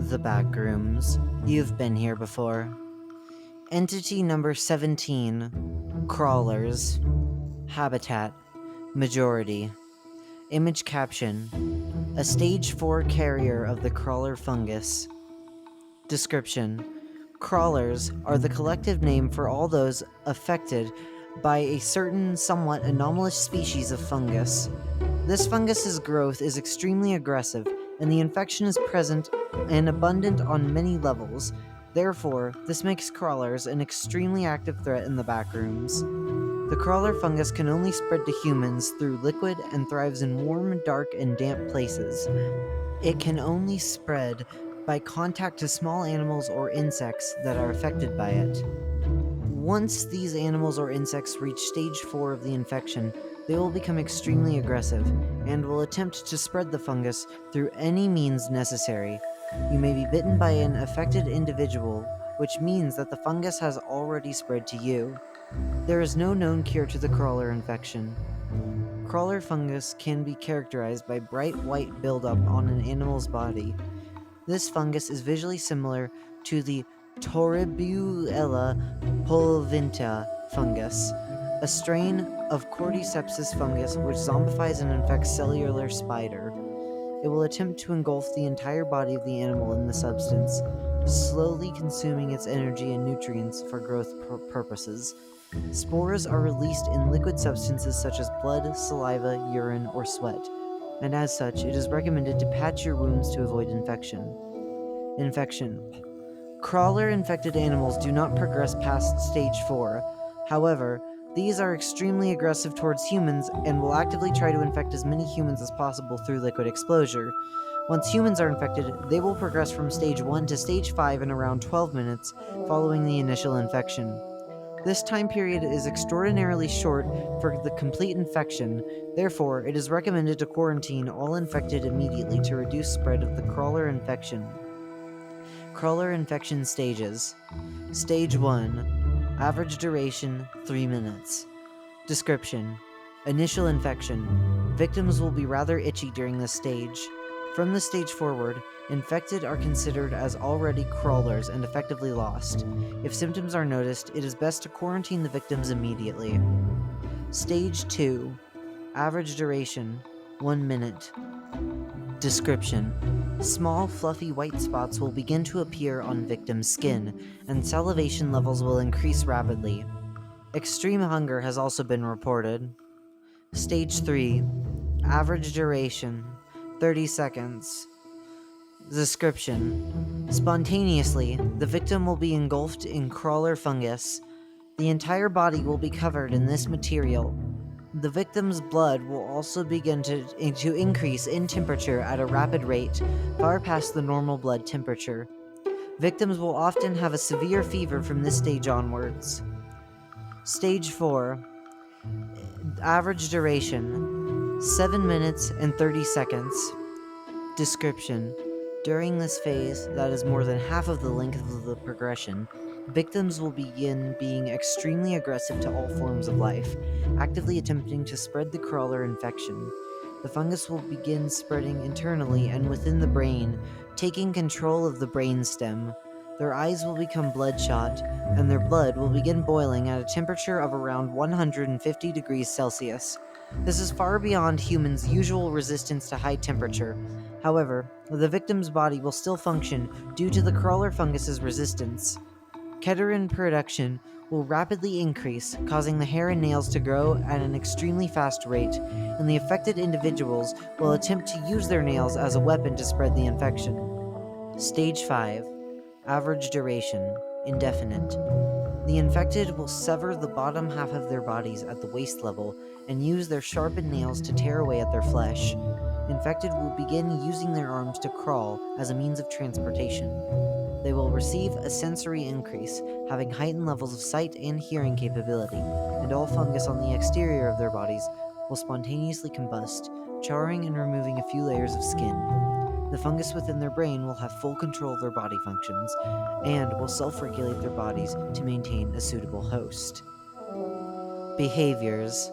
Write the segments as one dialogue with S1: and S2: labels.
S1: The Backrooms. You've been here before. Entity number 17. Crawlers. Habitat. Majority. Image caption. A stage 4 carrier of the crawler fungus. Description. Crawlers are the collective name for all those affected by a certain somewhat anomalous species of fungus. This fungus's growth is extremely aggressive, and the infection is present and abundant on many levels. Therefore, this makes crawlers an extremely active threat in the backrooms. The crawler fungus can only spread to humans through liquid and thrives in warm, dark, and damp places. It can only spread by contact to small animals or insects that are affected by it. Once these animals or insects reach stage 4 of the infection, they will become extremely aggressive and will attempt to spread the fungus through any means necessary. You may be bitten by an affected individual, which means that the fungus has already spread to you. There is no known cure to the crawler infection. Crawler fungus can be characterized by bright white buildup on an animal's body. This fungus is visually similar to the Torribuella pulvinta fungus, a strain of cordyceps fungus which zombifies and infects cellular spider. It will attempt to engulf the entire body of the animal in the substance, slowly consuming its energy and nutrients for growth purposes. Spores are released in liquid substances such as blood, saliva, urine, or sweat, and as such, it is recommended to patch your wounds to avoid infection. Crawler-infected animals do not progress past stage 4. However, these are extremely aggressive towards humans and will actively try to infect as many humans as possible through liquid exposure. Once humans are infected, they will progress from stage 1 to stage 5 in around 12 minutes following the initial infection. This time period is extraordinarily short for the complete infection. Therefore, it is recommended to quarantine all infected immediately to reduce spread of the crawler infection. Crawler infection stages. Stage 1. Average duration 3 minutes. Description. Initial infection. Victims will be rather itchy during this stage. From this stage forward, infected are considered as already crawlers and effectively lost. If symptoms are noticed, it is best to quarantine the victims immediately. Stage 2. Average duration 1 minute. Description. Small, fluffy white spots will begin to appear on victims' skin, and salivation levels will increase rapidly. Extreme hunger has also been reported. Stage 3. Average duration 30 seconds. Description. Spontaneously, the victim will be engulfed in crawler fungus. The entire body will be covered in this material. The victim's blood will also begin to increase in temperature at a rapid rate, far past the normal blood temperature. Victims will often have a severe fever from this stage onwards. Stage 4. Average duration 7 minutes and 30 seconds. Description. During this phase, that is more than half of the length of the progression, victims will begin being extremely aggressive to all forms of life, actively attempting to spread the crawler infection. The fungus will begin spreading internally and within the brain, taking control of the brainstem. Their eyes will become bloodshot, and their blood will begin boiling at a temperature of around 150 degrees Celsius. This is far beyond humans' usual resistance to high temperature. However, the victim's body will still function due to the crawler fungus's resistance. Keterin production will rapidly increase, causing the hair and nails to grow at an extremely fast rate, and the affected individuals will attempt to use their nails as a weapon to spread the infection. Stage 5. Average duration indefinite. The infected will sever the bottom half of their bodies at the waist level and use their sharpened nails to tear away at their flesh. Infected will begin using their arms to crawl as a means of transportation. They will receive a sensory increase, having heightened levels of sight and hearing capability, and all fungus on the exterior of their bodies will spontaneously combust, charring and removing a few layers of skin. The fungus within their brain will have full control of their body functions, and will self-regulate their bodies to maintain a suitable host. Behaviors.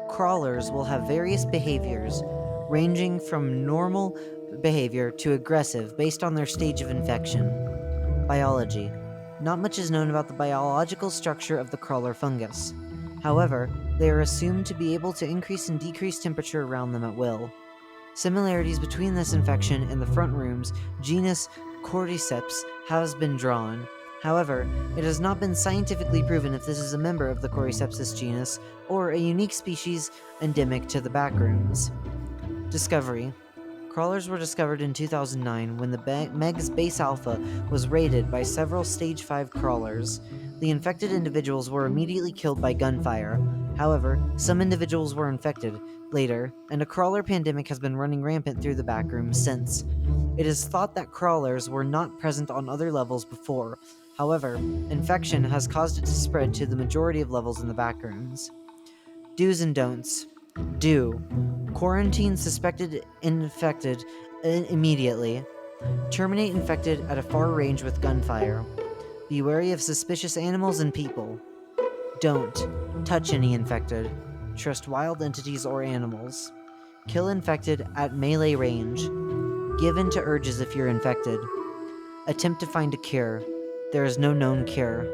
S1: Crawlers will have various behaviors, ranging from normal behavior to aggressive based on their stage of infection. Biology. Not much is known about the biological structure of the crawler fungus. However, they are assumed to be able to increase and decrease temperature around them at will. Similarities between this infection and the front room's genus Cordyceps has been drawn. However, it has not been scientifically proven if this is a member of the Cordyceps genus or a unique species endemic to the Backrooms. Discovery. Crawlers were discovered in 2009 when the Meg's base alpha was raided by several Stage 5 crawlers. The infected individuals were immediately killed by gunfire. However, some individuals were infected later, and a crawler pandemic has been running rampant through the Backrooms since. It is thought that crawlers were not present on other levels before. However, infection has caused it to spread to the majority of levels in the Backrooms. Do's and don'ts. Do. Quarantine suspected infected immediately. Terminate infected at a far range with gunfire. Be wary of suspicious animals and people. Don't touch any infected. Trust wild entities or animals. Kill infected at melee range. Give in to urges if you're infected. Attempt to find a cure. There is no known cure.